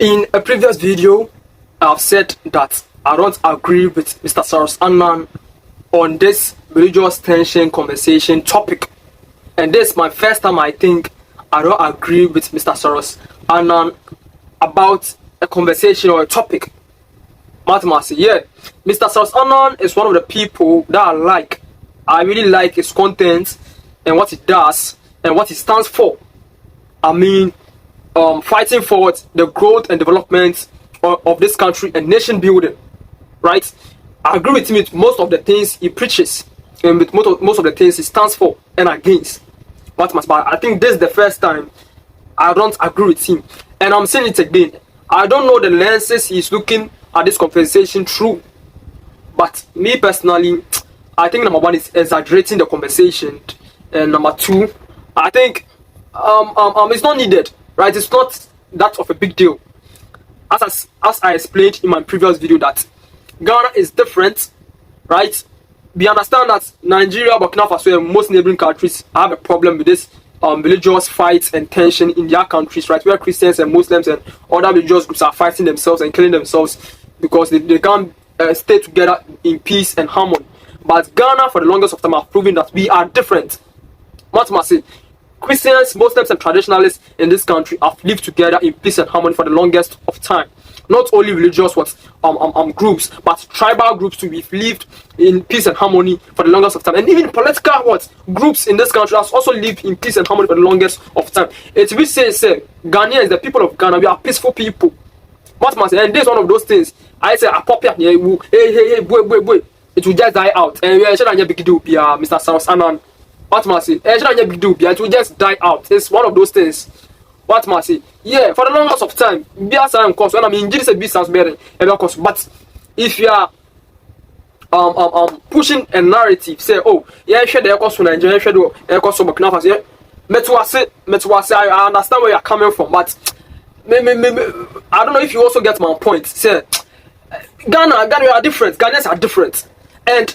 In a previous video, I've said that I don't agree with Mr. Cyrus Annan on this religious tension conversation topic. And this is my first time I think I don't agree with Mr. Cyrus Annan about a conversation or a topic. Yeah, Mr. Cyrus Annan is one of the people that I really like his content and what he does and what he stands for. I mean, fighting for the growth and development of this country and nation building, right? I agree with him with most of the things he preaches and with most of the things he stands for and against. But I think this is the first time I don't agree with him, and I'm saying it again. I don't know the lenses he's looking at this conversation through, but me personally, I think number one is exaggerating the conversation, and number two, I think it's not needed, right? It's not that of a big deal. As I explained in my previous video, that Ghana is different, right? We understand that Nigeria, Burkina Faso, and most neighboring countries have a problem with this religious fights and tension in their countries, right? Where Christians and Muslims and other religious groups are fighting themselves and killing themselves because they can't stay together in peace and harmony. But Ghana, for the longest of time, have proven that we are different. Christians, Muslims, and traditionalists in this country have lived together in peace and harmony for the longest of time. Not only religious groups, but tribal groups too. We've lived in peace and harmony for the longest of time. And even political groups in this country has also lived in peace and harmony for the longest of time. It's we say Ghanaians, the people of Ghana, we are peaceful people. And this is one of those things. I say, hey, boy, it will just die out. And we are sure that big deal, Mr. Cyrus Annan. It will just die out. It's one of those things. Yeah, for the longest of time, when I'm in business better, but if you are pushing a narrative, say, oh, yeah, share the cost for Nigeria, share the cost for Burkina Faso, I understand where you're coming from, but I don't know if you also get my point. Say, Ghana, we are different. Ghanaians are different, and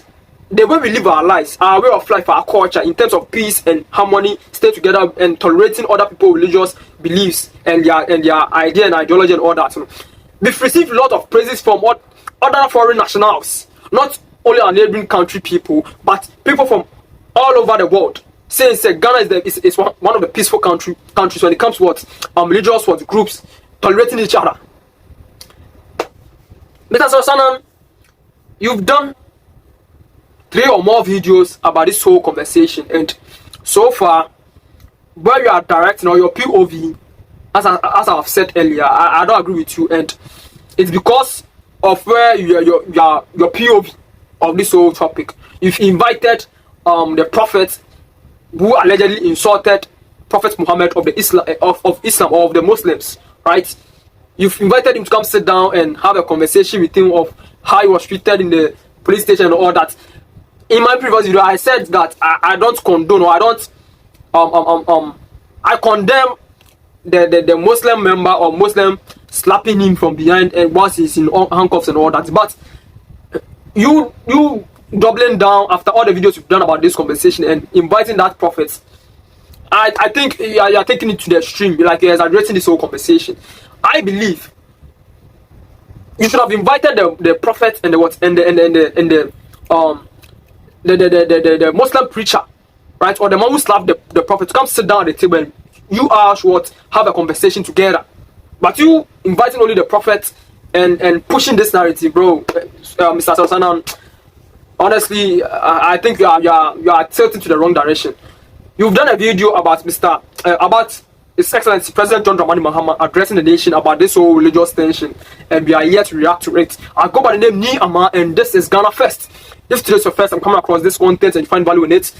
the way we live our lives, our way of life, our culture, in terms of peace and harmony, stay together and tolerating other people's religious beliefs and their idea and ideology and all that. We've received a lot of praises from other foreign nationals, not only our neighboring country people, but people from all over the world, saying Ghana is one of the peaceful countries when it comes to religious groups tolerating each other. Mr. Cyrus Annan, you've done 3 or more videos about this whole conversation, and so far, where you are directing or your POV, as I've said earlier, I don't agree with you, and it's because of where your POV of this whole topic. You've invited the prophet who allegedly insulted Prophet Muhammad of Islam or of the Muslims, right? You've invited him to come sit down and have a conversation with him of how he was treated in the police station and all that. In my previous video, I said that I don't condone, or I don't I condemn the Muslim member or Muslim slapping him from behind and once he's in handcuffs and all that. But you doubling down after all the videos you've done about this conversation and inviting that prophet, I think you're taking it to the extreme. You're exaggerating this whole conversation. I believe you should have invited the prophet and the Muslim preacher, right, or the man who slapped the prophet to come sit down at the table and you should have a conversation together. But you inviting only the prophet and pushing this narrative, bro, Mr. Cyrus Annan, honestly, I think you are tilting to the wrong direction. You've done a video about about His Excellency President John Dramani Mahama addressing the nation about this whole religious tension, and we are here to react to it. I go by the name Niama, and this is Ghana First. If today's your first time coming across this content and you find value in it,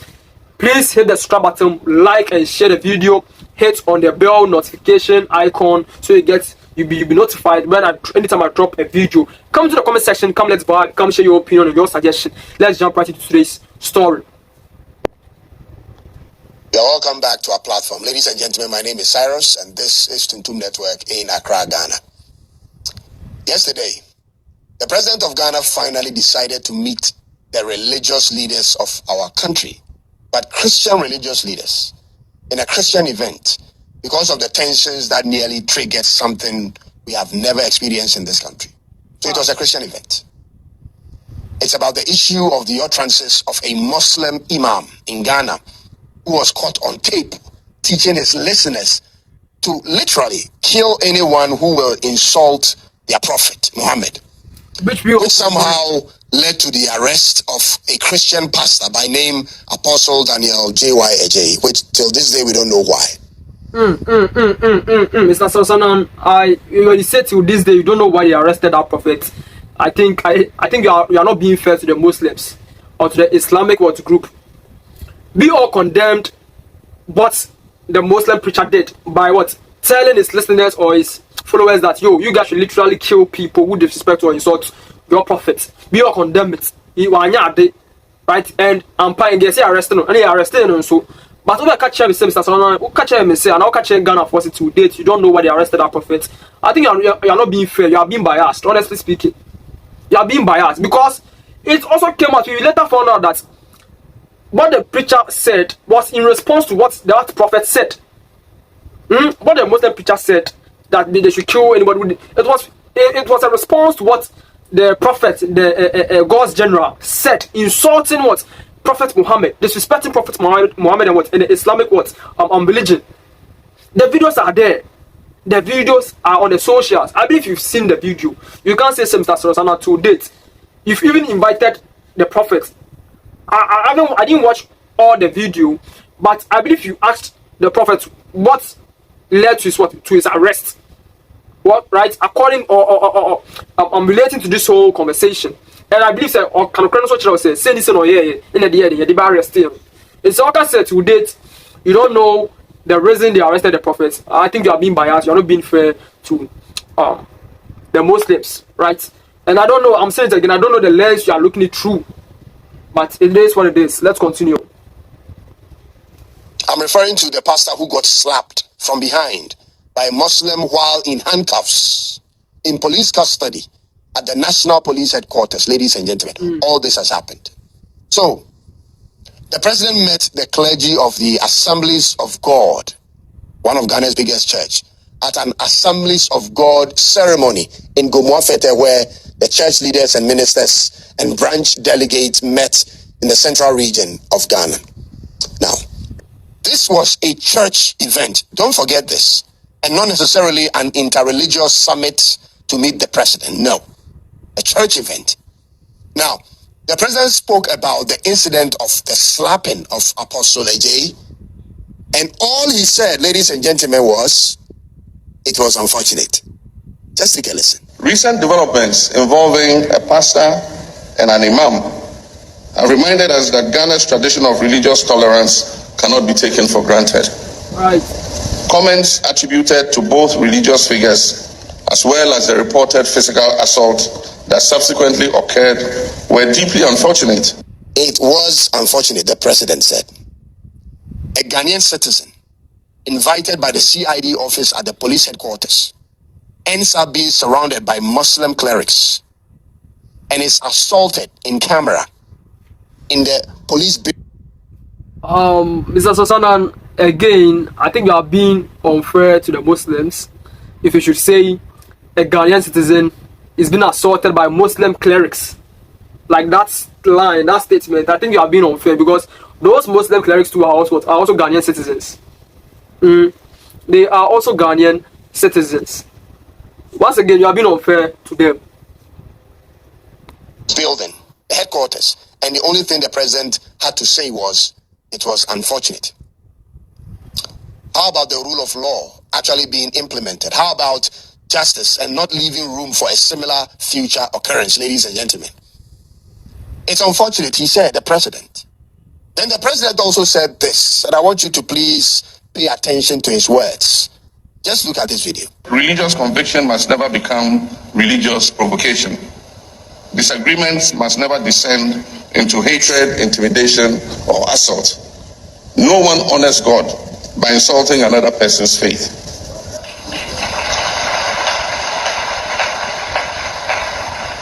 please hit the subscribe button, like and share the video, hit on the bell notification icon so you'll be notified anytime I drop a video. Come to the comment section, let's vibe, come share your opinion and your suggestion. Let's jump right into today's story. You're welcome back to our platform. Ladies and gentlemen, my name is Cyrus and this is Tuntum Network in Accra, Ghana. Yesterday, the President of Ghana finally decided to meet the religious leaders of our country, but Christian religious leaders, in a Christian event, because of the tensions that nearly triggered something we have never experienced in this country. So it was a Christian event. It's about the issue of the utterances of a Muslim imam in Ghana who was caught on tape teaching his listeners to literally kill anyone who will insult their prophet, Muhammad, which somehow led to the arrest of a Christian pastor by name Apostle Daniel J.Y. Ejay, which till this day we don't know why. Mr. Sosanan, you said till this day you don't know why they arrested that prophet. I think you are not being fair to the Muslims or to the Islamic group. We all condemned what the Muslim preacher did by telling his listeners or his followers that you guys should literally kill people who disrespect or insult your prophet. We all condemn it. Right? And I'm paying they say arresting him, and they arrested him so. But over catch him, Mr. Sosanan, catch him and say, and I'll catch him Ghana for to date. You don't know why they arrested that prophet. I think you are not being fair. You are being biased. Honestly speaking, you are being biased because it also came out. We later found out that what the preacher said was in response to what that prophet said. What the Muslim preacher said that they should kill anybody. It was a response to what the prophet, the God's general, said, insulting what Prophet Muhammad, disrespecting Prophet Muhammad and what in the Islamic religion. The videos are there. The videos are on the socials. I believe you've seen the video. You can't say Mr. Sosanan to date. You've even invited the prophet. I didn't watch all the video, but I believe you asked the prophet what led to his arrest. What, right? According or relating to this whole conversation. And I believe that can say this in the arrest him. It's all said to date. You don't know the reason they arrested the prophet. I think you are being biased. You are not being fair to the Muslims, right? And I don't know. I'm saying it again. I don't know the lens you are looking it through, but it is what it is. Let's continue. I'm referring to the pastor who got slapped from behind by a Muslim while in handcuffs in police custody at the National Police Headquarters, ladies and gentlemen. All this has happened. So, the president met the clergy of the Assemblies of God, one of Ghana's biggest church, at an Assemblies of God ceremony in Gomuafete, where the church leaders and ministers and branch delegates met in the central region of Ghana. Now, this was a church event. Don't forget this. And not necessarily an interreligious summit to meet the president. No. A church event. Now, the president spoke about the incident of the slapping of Apostle Ejay. And all he said, ladies and gentlemen, was, it was unfortunate. Just take a listen. Recent developments involving a pastor and an imam have reminded us that Ghana's tradition of religious tolerance cannot be taken for granted. Right. Comments attributed to both religious figures as well as the reported physical assault that subsequently occurred were deeply unfortunate. It was unfortunate, the president said. A Ghanaian citizen invited by the CID office at the police headquarters ends up being surrounded by Muslim clerics and is assaulted in camera in the police building. Mr. Sosanan, again, I think you are being unfair to the Muslims. If you should say a Ghanaian citizen is being assaulted by Muslim clerics, like that line, that statement, I think you are being unfair because those Muslim clerics too are also Ghanaian citizens. They are also Ghanaian citizens. Once again, you are being unfair to them. Building, the headquarters, and the only thing the president had to say was, it was unfortunate. How about the rule of law actually being implemented? How about justice and not leaving room for a similar future occurrence, ladies and gentlemen? It's unfortunate, he said, the president. Then the president also said this, and I want you to please pay attention to his words. Just look at this video. Religious conviction must never become religious provocation. Disagreements must never descend into hatred, intimidation, or assault. No one honors God by insulting another person's faith.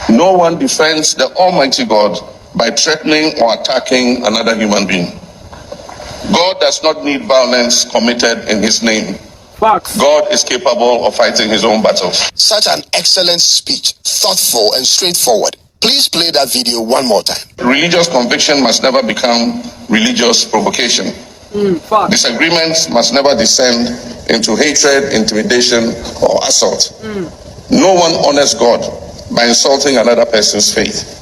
No one defends the Almighty God by threatening or attacking another human being. God does not need violence committed in his name. Facts. God is capable of fighting his own battles. Such an excellent speech, thoughtful and straightforward. Please play that video one more time. Religious conviction must never become religious provocation. Facts. Disagreements must never descend into hatred, intimidation, or assault. No one honors God by insulting another person's faith.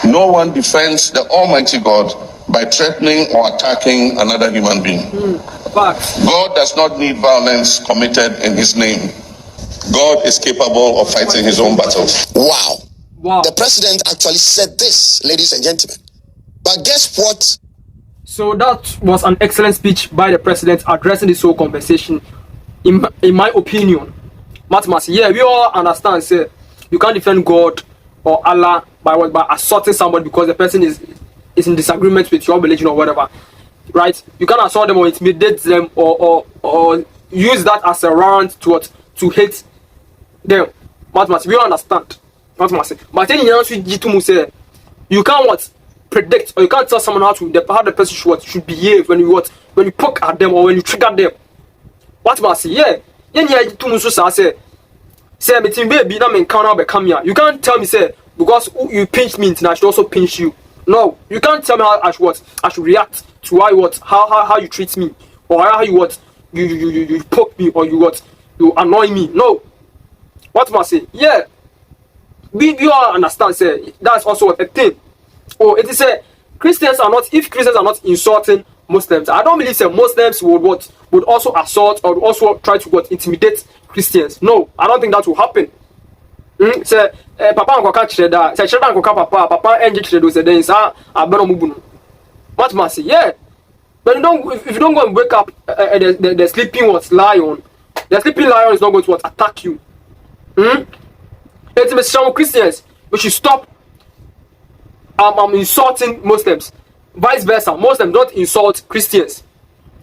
No one defends the Almighty God by threatening or attacking another human being. Facts. God does not need violence committed in his name. God is capable of fighting his own battles. Wow. Wow. The president actually said this, ladies and gentlemen. But guess what? So that was an excellent speech by the president addressing this whole conversation. In my opinion, Matmas, yeah, we all understand. Say you can't defend God or Allah by assaulting somebody because the person is in disagreement with your religion or whatever, right? You can't assault them or intimidate them or use that as a warrant to hate them. Matmas, we all understand. Matmas, but then you can't what predict or you can't tell someone how the person should behave when you poke at them or when you trigger them. What must say? Yeah, say meeting baby na me encounter be come here. You can't tell me say because you pinch me and I should also pinch you. No, you can't tell me how I should react to how you treat me or how you poke me or you annoy me. No. What must say? Yeah. We all understand say that's also a thing. Oh, it is a Christians are not insulting Muslims. I don't believe say Muslims would also assault or also try to intimidate Christians. No, I don't think that will happen. Say papa ankoka chireda, say chireda ankoka papa enje chiredo say then say abeno mubunu. What must say? Yeah. But if you don't go and wake up the sleeping lion, the sleeping lion is not going to attack you. It's Mr. Christians, we should stop insulting Muslims. Vice versa, Muslims don't insult Christians.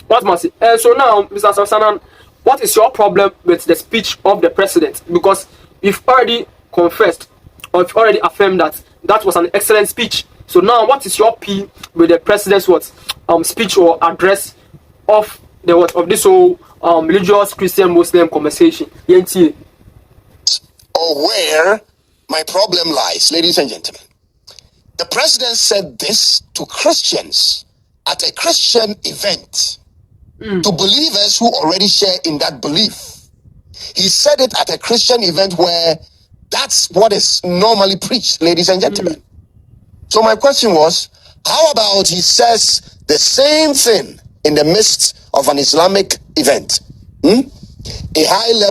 What must say? And so now, Mr. Sasanan, what is your problem with the speech of the president? Because you've already confessed or you've already affirmed that was an excellent speech. So now, what is your plea with the president's speech or address of this whole religious Christian Muslim conversation? Or where my problem lies, ladies and gentlemen. The president said this to Christians at a Christian event, to believers who already share in that belief. He said it at a Christian event where that's what is normally preached, ladies and gentlemen. So my question was, how about he says the same thing in the midst of an Islamic event? A high level.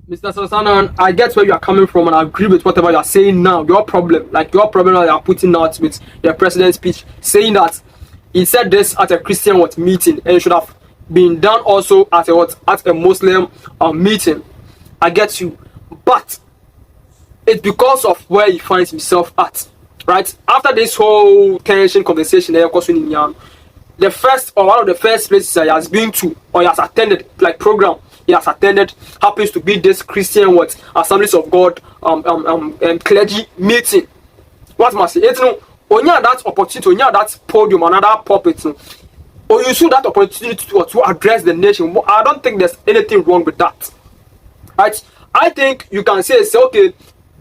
Mr. Sasanan, I get where you are coming from and I agree with whatever you are saying now. Your problem that you are putting out with the president's speech, saying that he said this at a Christian meeting and it should have been done also at a Muslim meeting. I get you. But it's because of where he finds himself at. Right? After this whole tension conversation, the first or one of the first places he has been to or he has attended program he has attended happens to be this Christian Assemblies of God clergy meeting. What must say? When you have that opportunity, when you have that podium, another pulpit, or you use that opportunity to address the nation, I don't think there's anything wrong with that. Right? I think you can say okay,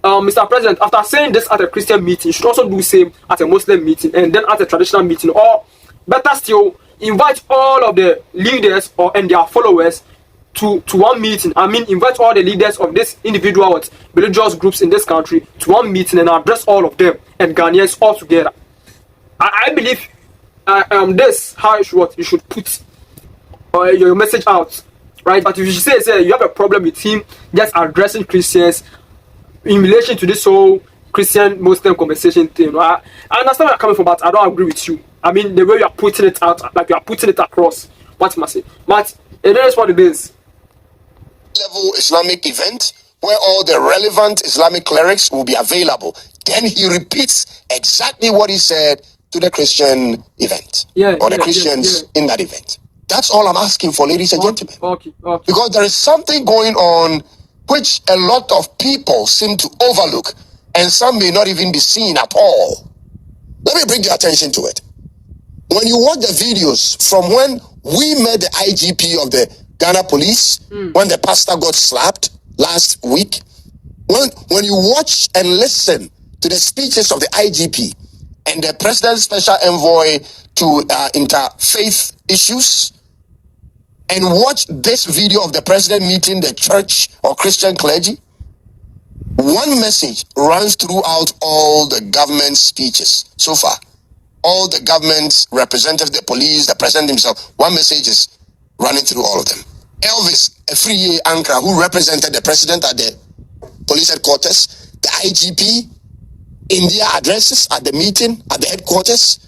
Mr. President, after saying this at a Christian meeting, you should also do the same at a Muslim meeting and then at a traditional meeting, or better still, invite all of the leaders and their followers to one meeting. I mean, invite all the leaders of this individual religious groups in this country to one meeting and address all of them and Ghanaians all together. I believe this how you should put your message out, right? But if you say you have a problem with him just addressing Christians in relation to this whole Christian Muslim conversation thing, I understand where you're coming from, but I don't agree with you. I mean, the way you are putting it out, like you are putting it across. What must say? But it is what it is. Level Islamic event where all the relevant Islamic clerics will be available. Then he repeats exactly what he said to the Christian event or the Christians in that event. That's all I'm asking for, ladies and gentlemen. Okay. Because there is something going on which a lot of people seem to overlook, and some may not even be seen at all. Let me bring your attention to it. When you watch the videos from when we met the IGP of the Ghana police, when the pastor got slapped last week, when you watch and listen to the speeches of the IGP and the president's special envoy to interfaith issues, and watch this video of the president meeting the church or Christian clergy, one message runs throughout all the government speeches so far. All the government representatives, the police, the president himself, one message is running through all of them. Elvis Efriye Ankara, who represented the president at the police headquarters, the IGP, in their addresses at the meeting, at the headquarters,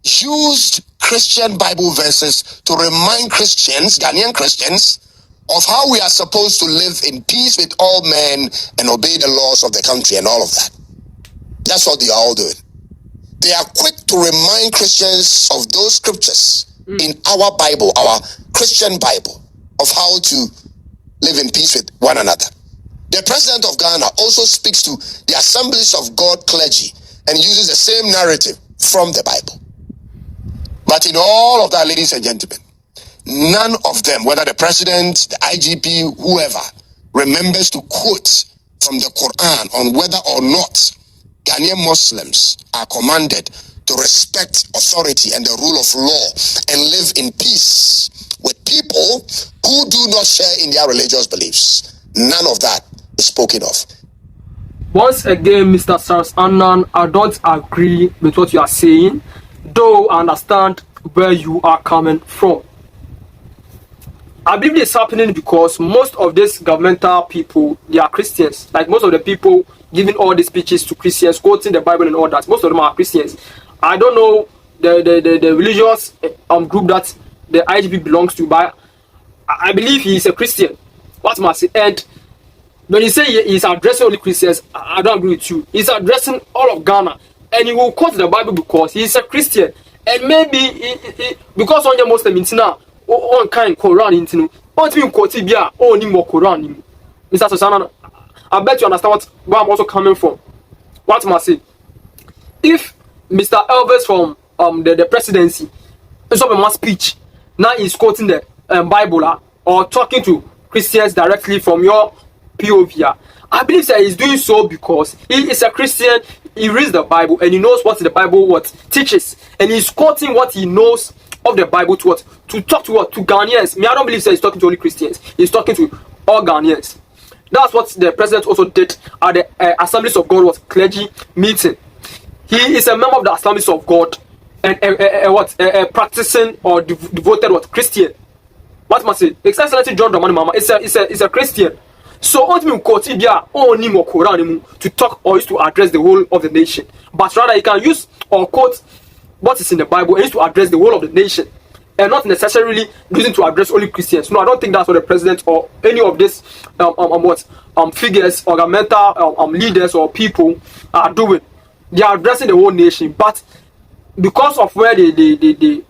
used Christian Bible verses to remind Christians, Ghanaian Christians, of how we are supposed to live in peace with all men and obey the laws of the country and all of that. That's what they are all doing. They are quick to remind Christians of those scriptures in our Bible, our Christian Bible, of how to live in peace with one another. The president of Ghana also speaks to the Assemblies of God clergy and uses the same narrative from the Bible. But in all of that, ladies and gentlemen, none of them, whether the president, the IGP, whoever, remembers to quote from the Quran on whether or not Ghanaian Muslims are commanded to respect authority and the rule of law and live in peace with people who do not share in their religious beliefs. None of that is spoken of. Once again, Mr. Cyrus Annan, I don't agree with what you are saying, though I understand where you are coming from. I believe it's happening because most of these governmental people, they are Christians. Like most of the people giving all these speeches to Christians, quoting the Bible and all that, most of them are Christians. I don't know the religious group that the IGP belongs to, but I believe he is a Christian. What must he? And when you say he's addressing only Christians, I don't agree with you. He's addressing all of Ghana, and he will quote the Bible because he's a Christian. And maybe because on your Muslim now, on kind Quran into what mean quote bia only more Quran. Mr. Susana, I bet you understand where I'm also coming from. What must say? If Mr. Elvis from the presidency is up in my speech, now he's quoting the Bible or talking to Christians directly from your POV. I believe that he's doing so because he is a Christian, he reads the Bible and he knows what the Bible teaches, and he's quoting what he knows of the Bible to talk to Ghanaians. I don't believe that he's talking to only Christians, he's talking to all Ghanaians. That's what the president also did at the Assemblies of God clergy meeting. He is a member of the Assemblies of God and practicing or devoted Christian. What must say? Excellency John Dramani Mahama is a Christian. So ultimately, only more Quran to talk or use to address the whole of the nation. But rather, he can use or quote what is in the Bible and use to address the whole of the nation, and not necessarily using to address only Christians. No, I don't think that's what the president or any of these figures or governmental leaders or people are doing. They are addressing the whole nation, but because of where they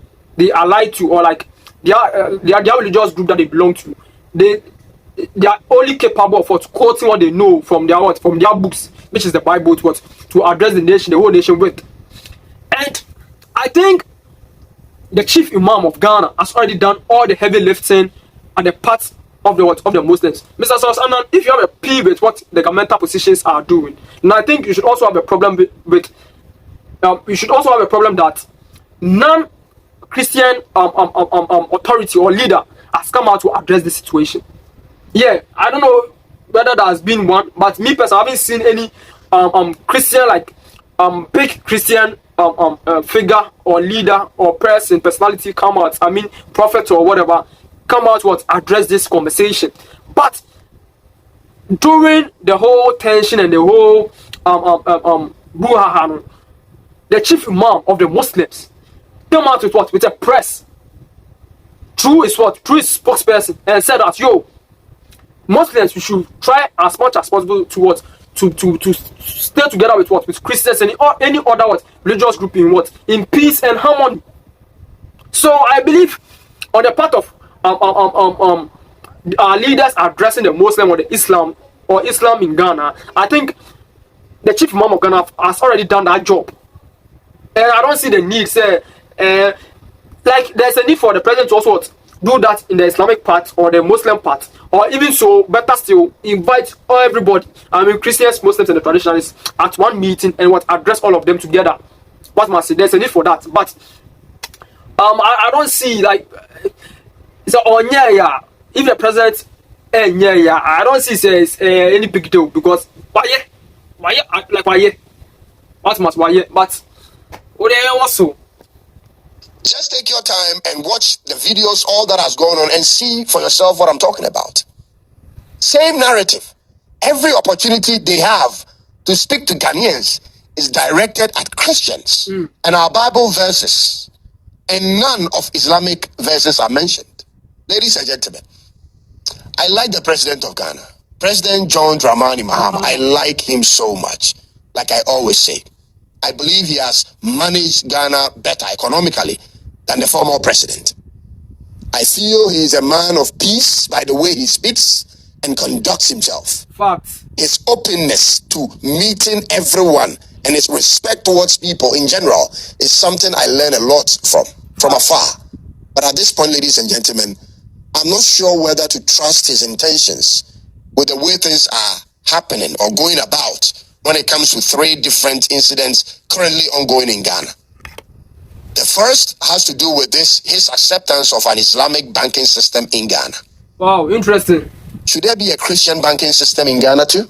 ally to, or like their religious group that they belong to, they are only capable of quoting what they know from their books, which is the Bible, to address the nation, the whole nation with. And I think the chief imam of Ghana has already done all the heavy lifting and the parts of the Muslims. Mr. Cyrus Annan, if you have a plea with what the governmental positions are doing, and I think you should also have a problem with you should also have a problem that non-Christian authority or leader has come out to address the situation. Yeah, I don't know whether there has been one, but me personally, I haven't seen any Christian, like big Christian figure or leader or personality come out, I mean prophet or whatever, come out to address this conversation. But during the whole tension and the whole brouhaha, the chief imam of the Muslims came out with a press through his spokesperson and said that, yo, Muslims, we should try as much as possible to stay together with Christians and any other religious group in peace and harmony. So I believe on the part of our leaders addressing the Muslim or the Islam in Ghana, I think the chief imam of Ghana has already done that job, and I don't see the need like there's a need for the president to also what, do that in the Islamic part or the Muslim part, or even so, better still, invite everybody. I mean, Christians, Muslims, and the traditionalists at one meeting and what address all of them together. What must say? There's a need for that, but I don't see like so on yeah. If the president yeah, I don't see says any big deal because why like what must why but what they also. Just take your time and watch the videos, all that has gone on, and see for yourself what I'm talking about. Same narrative. Every opportunity they have to speak to Ghanaians is directed at Christians and our Bible verses, and none of Islamic verses are mentioned. Ladies and gentlemen, I like the president of Ghana, President John Dramani Mahama. I like him so much. Like I always say, I believe he has managed Ghana better economically than the former president. I feel he is a man of peace by the way he speaks and conducts himself. Facts. His openness to meeting everyone and his respect towards people in general is something I learn a lot from afar. But at this point, ladies and gentlemen, I'm not sure whether to trust his intentions with the way things are happening or going about when it comes to 3 different incidents currently ongoing in Ghana. The first has to do with his acceptance of an Islamic banking system in Ghana. Wow, interesting. Should there be a Christian banking system in Ghana too?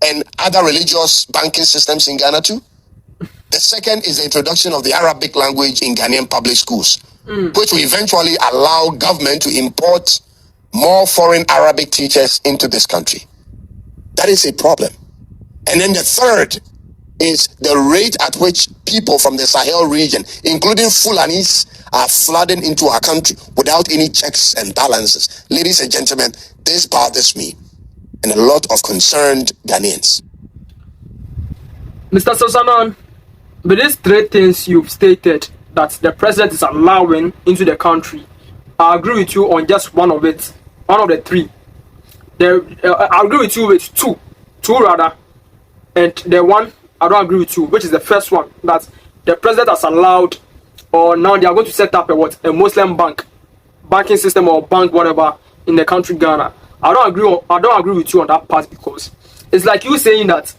And other religious banking systems in Ghana too? The second is the introduction of the Arabic language in Ghanaian public schools, which will eventually allow government to import more foreign Arabic teachers into this country. That is a problem. And then the third is the rate at which people from the Sahel region, including Fulanis, are flooding into our country without any checks and balances. Ladies and gentlemen, this bothers me and a lot of concerned Ghanaians. Mr. Sosanan, with these 3 things you've stated that the president is allowing into the country, I agree with you on just one of it, one of the 3. I agree with you with two rather, and the one I don't agree with you, which is the first one, that the president has allowed, or now they are going to set up a Muslim banking system or bank, whatever, in the country Ghana. I don't agree with you on that part, because it's like you saying that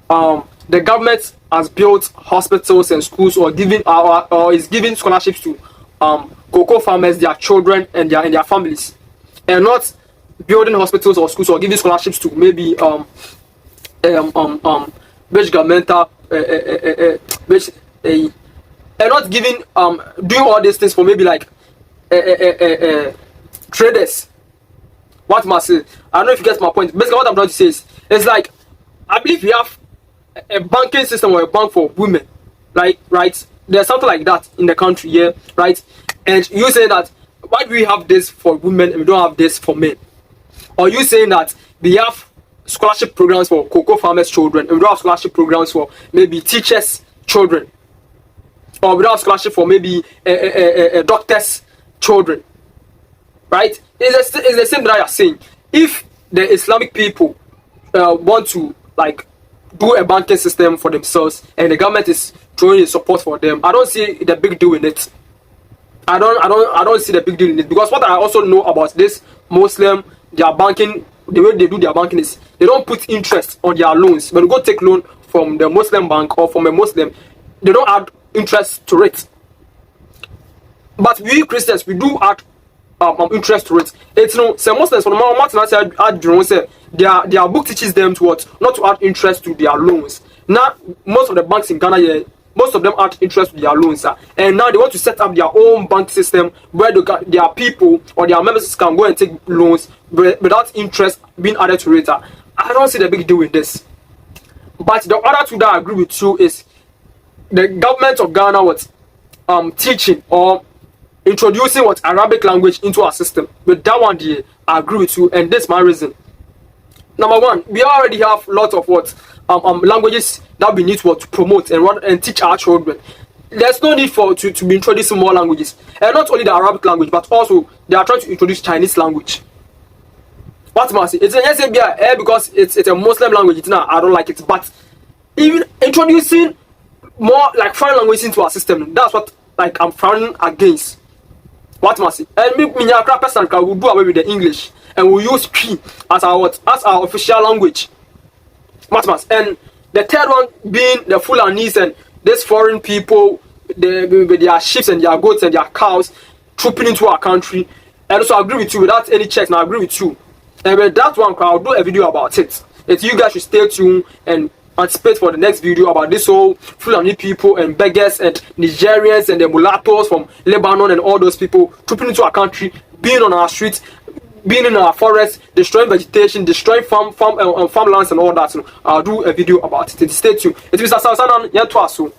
the government has built hospitals and schools or is giving scholarships to cocoa farmers, their children and their families, and not building hospitals or schools or giving scholarships to maybe which governmental which and not giving doing all these things for maybe like traders. What must say? I don't know if you get my point. Basically, what I'm trying to say is, it's like I believe we have a banking system or a bank for women, like right? There's something like that in the country, yeah, right? And you say that why do we have this for women and we don't have this for men? Or you saying that we have scholarship programs for cocoa farmers' children and we don't have scholarship programs for maybe teachers' children, or we don't have scholarship for maybe doctors' children, right? It's the same that you're saying. If the Islamic people want to like do a banking system for themselves and the government is throwing in support for them, I don't see the big deal in it. I don't see the big deal in it, because what I also know about this Muslim, their banking, the way they do their banking is they don't put interest on their loans. When you go take loan from the Muslim bank or from a Muslim, they don't add interest to it. But we Christians, we do add interest to it. It's some Muslims from the their book teaches them to what, not to add interest to their loans. Now most of the banks in Ghana here, most of them add interest to their loans, and now they want to set up their own bank system where their people or their members can go and take loans without interest being added to it. I don't see the big deal in this. But the other two that I agree with you is the government of Ghana was teaching or introducing what Arabic language into our system. With that one, I agree with you, and that's my reason. Number one, we already have lots of what languages that we need to promote and teach our children. There's no need to be introducing more languages, and not only the Arabic language, but also they are trying to introduce Chinese language. What must I say? It's an SABI because it's a Muslim language. I don't like it, but even introducing more like foreign languages into our system, that's what like I'm frowning against. What must it? And me Akra person can will do away with the English and we use P as our official language. What must? And the third one being the Fulanis and these foreign people, with their sheep and their goats and their cows trooping into our country. And also I agree with you without any checks. Now I agree with you. And with that one, I'll do a video about it. If you guys should stay tuned and anticipate for the next video about this whole Fulani people and beggars and Nigerians and the mulattoes from Lebanon and all those people trooping into our country, being on our streets, being in our forests, destroying vegetation, destroying farmlands and all that. So I'll do a video about it. Stay tuned. It is Sasanan Yatwasu.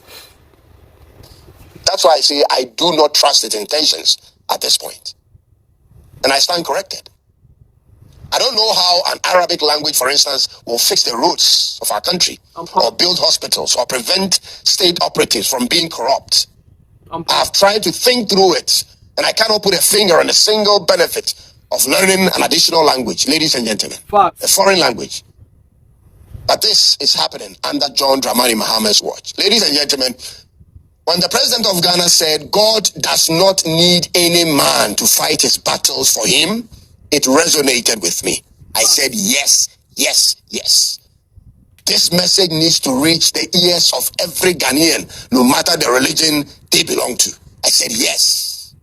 That's why I say I do not trust its intentions at this point. And I stand corrected. I don't know how an Arabic language, for instance, will fix the roads of our country, or build hospitals, or prevent state operatives from being corrupt. I've tried to think through it, and I cannot put a finger on a single benefit of learning an additional language, ladies and gentlemen, a foreign language. But this is happening under John Dramani Mahama's watch. Ladies and gentlemen, when the president of Ghana said, God does not need any man to fight his battles for him, it resonated with me. I said, yes, yes, yes. This message needs to reach the ears of every Ghanaian, no matter the religion they belong to. I said, yes.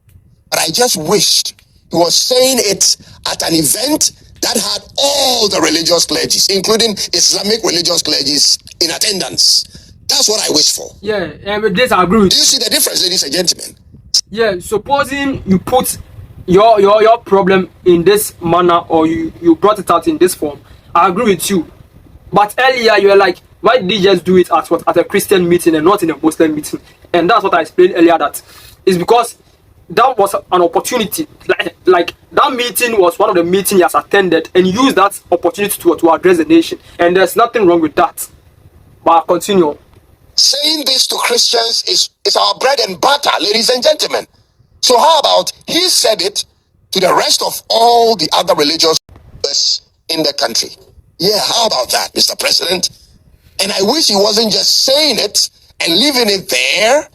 But I just wished he was saying it at an event that had all the religious clergies, including Islamic religious clergies, in attendance. That's what I wish for. Yeah, and with this I agree with you. Do you see the difference, ladies and gentlemen? Yeah, supposing you put your problem in this manner, or you brought it out in this form, I agree with you. But earlier you were like, why did you just do it at a Christian meeting and not in a Muslim meeting? And that's what I explained earlier, that is because that was an opportunity. Like that meeting was one of the meetings he has attended and used that opportunity to address the nation. And there's nothing wrong with that. But I'll continue. Saying this to Christians is our bread and butter, ladies and gentlemen. So how about he said it to the rest of all the other religious in the country? Yeah, how about that, Mr. President? And I wish he wasn't just saying it and leaving it there.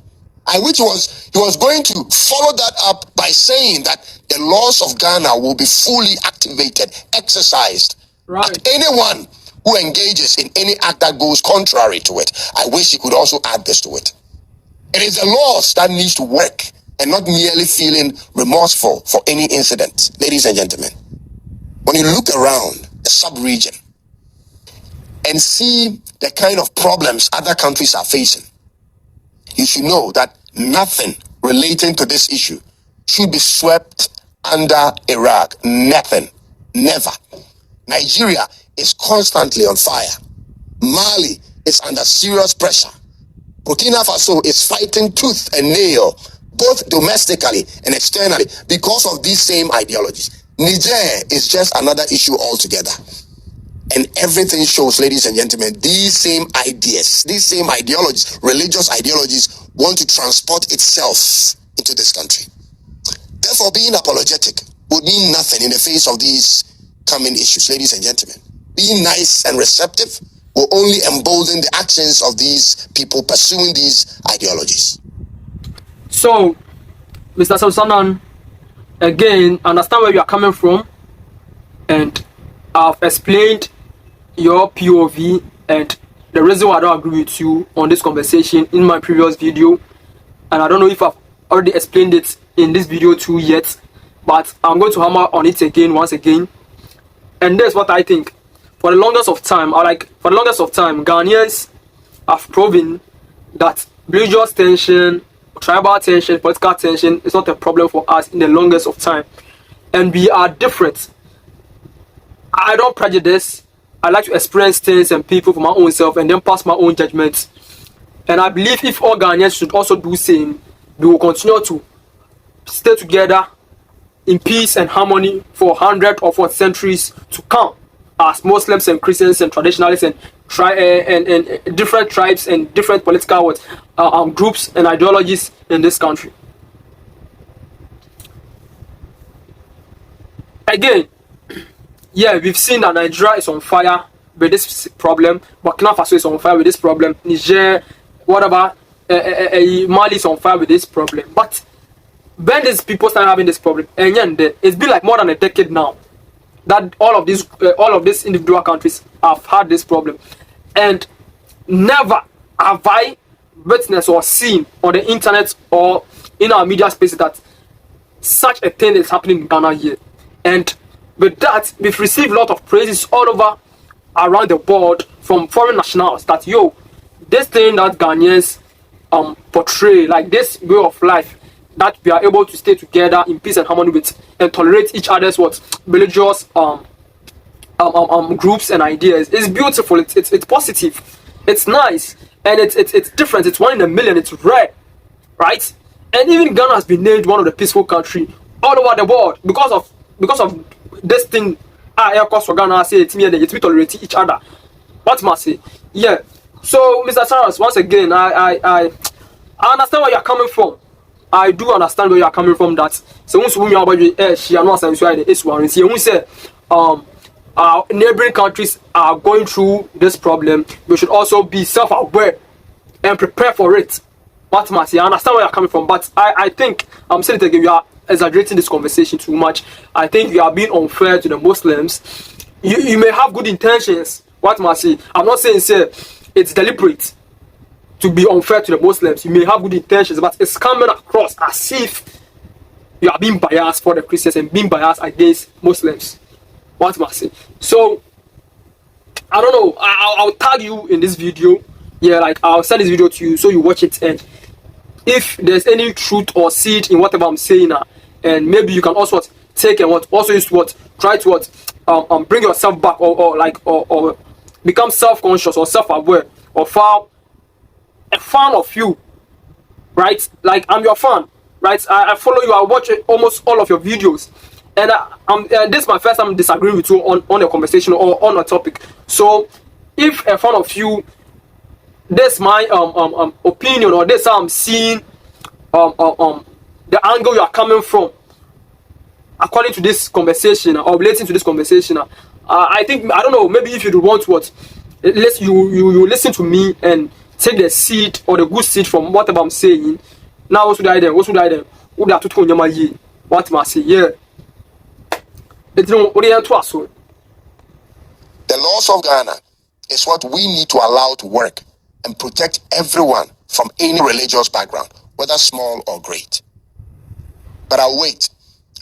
I wish he was going to follow that up by saying that the laws of Ghana will be fully activated, exercised. Right. But anyone who engages in any act that goes contrary to it, I wish he could also add this to it. It is the laws that needs to work, and not merely feeling remorseful for any incident. Ladies and gentlemen, when you look around the sub-region and see the kind of problems other countries are facing, you should know that nothing relating to this issue should be swept under a rug. Nothing. Never. Nigeria is constantly on fire. Mali is under serious pressure. Burkina Faso is fighting tooth and nail, both domestically and externally, because of these same ideologies. Niger is just another issue altogether. And everything shows, ladies and gentlemen, these same ideas, these same ideologies, religious ideologies, want to transport itself into this country. Therefore, being apologetic would mean nothing in the face of these coming issues, ladies and gentlemen. Being nice and receptive will only embolden the actions of these people pursuing these ideologies. So, Mr. Samsanan, again, understand where you are coming from, and I've explained your POV and the reason why I don't agree with you on this conversation in my previous video, and I don't know if I've already explained it in this video too yet, but I'm going to hammer on it again, once again. And that's what I think. For the longest of time, Ghanaians have proven that religious tension, tribal tension, political tension is not a problem for us in the longest of time. And we are different. I don't prejudice. I like to experience things and people for my own self and then pass my own judgments. And I believe if all Ghanaians should also do the same, we will continue to stay together in peace and harmony for hundreds or for centuries to come, as Muslims and Christians and traditionalists and different tribes and different political groups and ideologies in this country. Again, yeah, we've seen that Nigeria is on fire with this problem, Burkina Faso is on fire with this problem, Niger, whatever, Mali is on fire with this problem. But when these people started having this problem, and then it's been like more than a decade now that all of these individual countries have had this problem, and never have I witnessed or seen on the internet or in our media space that such a thing is happening in Ghana here. And with that, we've received a lot of praises all over around the world from foreign nationals that this thing that Ghanaians portray, like this way of life, that we are able to stay together in peace and harmony with and tolerate each other's religious groups and ideas, is beautiful. It's positive, it's nice, and it's different. It's one in a million. It's rare, right? And even Ghana has been named one of the peaceful country all over the world because of this thing. Air cost for Ghana say it's me and it's we tolerate each other. What must say? Yeah. So Mr. Cyrus, once again, I understand where you're coming from. I do understand where you are coming from. That so once we are about she are not saying it's one. See, we say our neighboring countries are going through this problem. We should also be self-aware and prepare for it. What must I understand where you're coming from, but I think I'm saying it again. You are exaggerating this conversation too much. I think you are being unfair to the Muslims. You may have good intentions. What must I? I'm not saying it's deliberate to be unfair to the Muslims. You may have good intentions, but it's coming across as if you are being biased for the Christians and being biased against Muslims. What must I? So I don't know. I'll tag you in this video. Yeah, like I'll send this video to you so you watch it, and if there's any truth or seed in whatever I'm saying, and maybe you can also take and also use try to bring yourself back or become self-conscious or self-aware or a fan of you, right? Like I'm your fan, right? I follow you. I watch almost all of your videos, and this is my first time disagreeing with you on a conversation or on a topic. So if a fan of you, this my opinion, or this how I'm seeing the angle you are coming from according to this conversation or relating to this conversation, I think, I don't know, maybe if you want you listen to me and take the seed or the good seed from whatever I'm saying. Now what should I do? What must I say? Yeah. The laws of Ghana is what we need to allow to work and protect everyone from any religious background, whether small or great. But I'll wait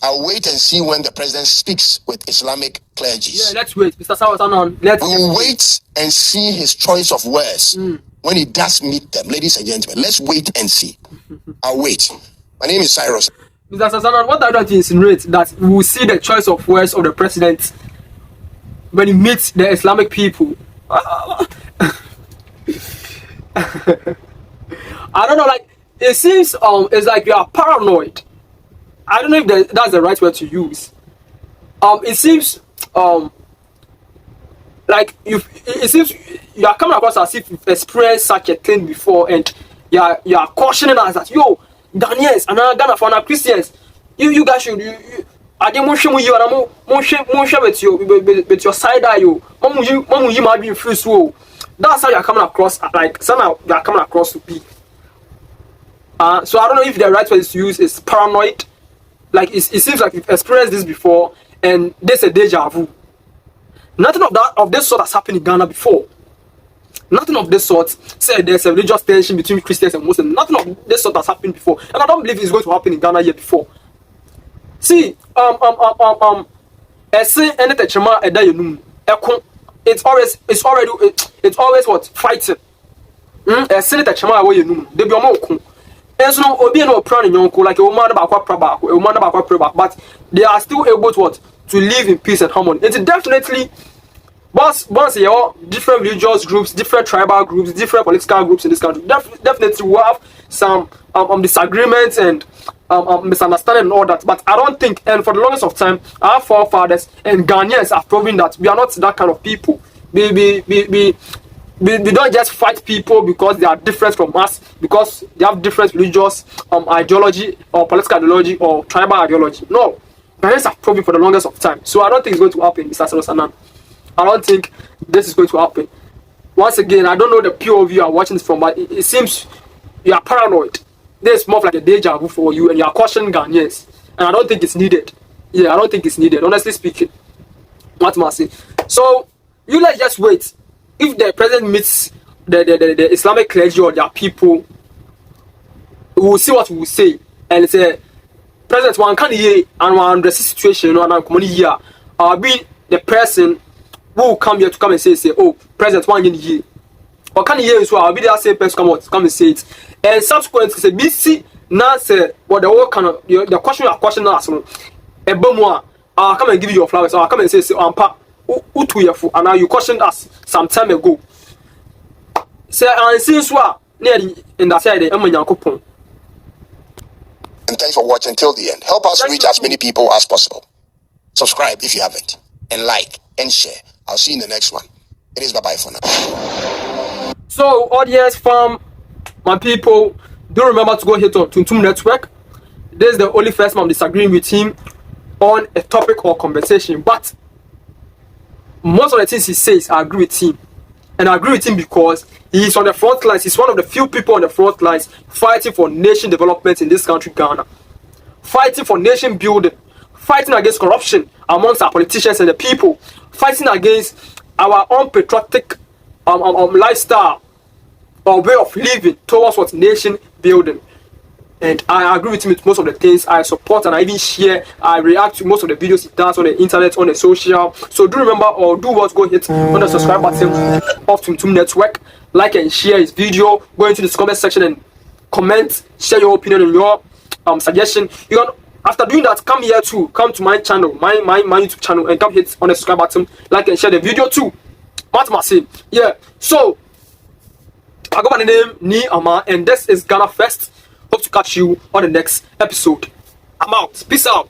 and see when the president speaks with Islamic clergy. Yeah, let's wait. Mr. Sawasanon, we'll wait and see his choice of words when he does meet them. Ladies and gentlemen, let's wait and see. I'll wait. My name is Cyrus. Mr. Sawasanon, what I want to insinuate that we will see the choice of words of the president when he meets the Islamic people. I don't know, like it seems it's like you are paranoid. I don't know if that's the right word to use. It seems like it seems you are coming across as if you've experienced such a thing before, and you are cautioning us that Ghanaians and Ghana for Christians, you guys should I didn't want you with your side eye you might be free. So that's how you are coming across, like somehow you are coming across to be. So I don't know if the right word to use is paranoid. Like it seems like you've experienced this before, and this is a deja vu. Nothing of this sort has happened in Ghana before. Nothing of this sort. Say there's a religious tension between Christians and Muslims. Nothing of this sort has happened before, and I don't believe it's going to happen in Ghana yet before. See, it's always what fighting. And so obi no plan nyonko like a man but they are still able to live in peace and harmony. It's definitely once you different religious groups, different tribal groups, different political groups in this country, definitely we have some disagreements and misunderstanding and all that. But I don't think, and for the longest of time, our forefathers and Ghanaians have proven that we are not that kind of people. We don't just fight people because they are different from us, because they have different religious ideology or political ideology or tribal ideology. No, Ghanaians have proven for the longest of time. So I don't think it's going to happen, Mr. Sarosanan. I don't think this is going to happen. Once again, I don't know the POV you are watching this from, but it seems you are paranoid. this is more of like a deja vu for you, and you are questioning Ghanaians, and I don't think it's needed. Yeah, I don't think it's needed, honestly speaking. What must I say? So you let's just wait. If the president meets the Islamic clergy or their people, we will see what we will say. And it's a president one can hear and one address the situation, and I'm coming here. I'll be the person who will come here to come and say, oh, president one in here. Or can hear so I'll be the same person come and say it. And subsequently say BC now say what the whole kind of the question you are questioning us. I'll come and give you your flowers. I'll come and say and now you questioned us some time ago. Say and since what near in that side and thanks for watching till the end. Help us reach as many people as possible. Subscribe if you haven't, and like and share. I'll see you in the next one. It is bye-bye for now. So audience from my people, do remember to go hit on Tuntum Network. This is the only first time I'm disagreeing with him on a topic or conversation, but most of the things he says I agree with him. And I agree with him because he is on the front lines. He's one of the few people on the front lines fighting for nation development in this country, Ghana. Fighting for nation building. Fighting against corruption amongst our politicians and the people. Fighting against our unpatriotic lifestyle or way of living towards what nation building. And I agree with him with most of the things. I support and I even share. I react to most of the videos he does on the internet, on the social. So do remember or do what, go hit on the subscribe button of Tuntum Network. Like and share his video. Go into the comment section and comment. Share your opinion and your suggestion. You can, after doing that, come here too. Come to my channel, my YouTube channel, and come hit on the subscribe button. Like and share the video too. What must I say? Yeah. So I go by the name Ni Ama, and this is Ghana First. Hope to catch you on the next episode. I'm out. Peace out.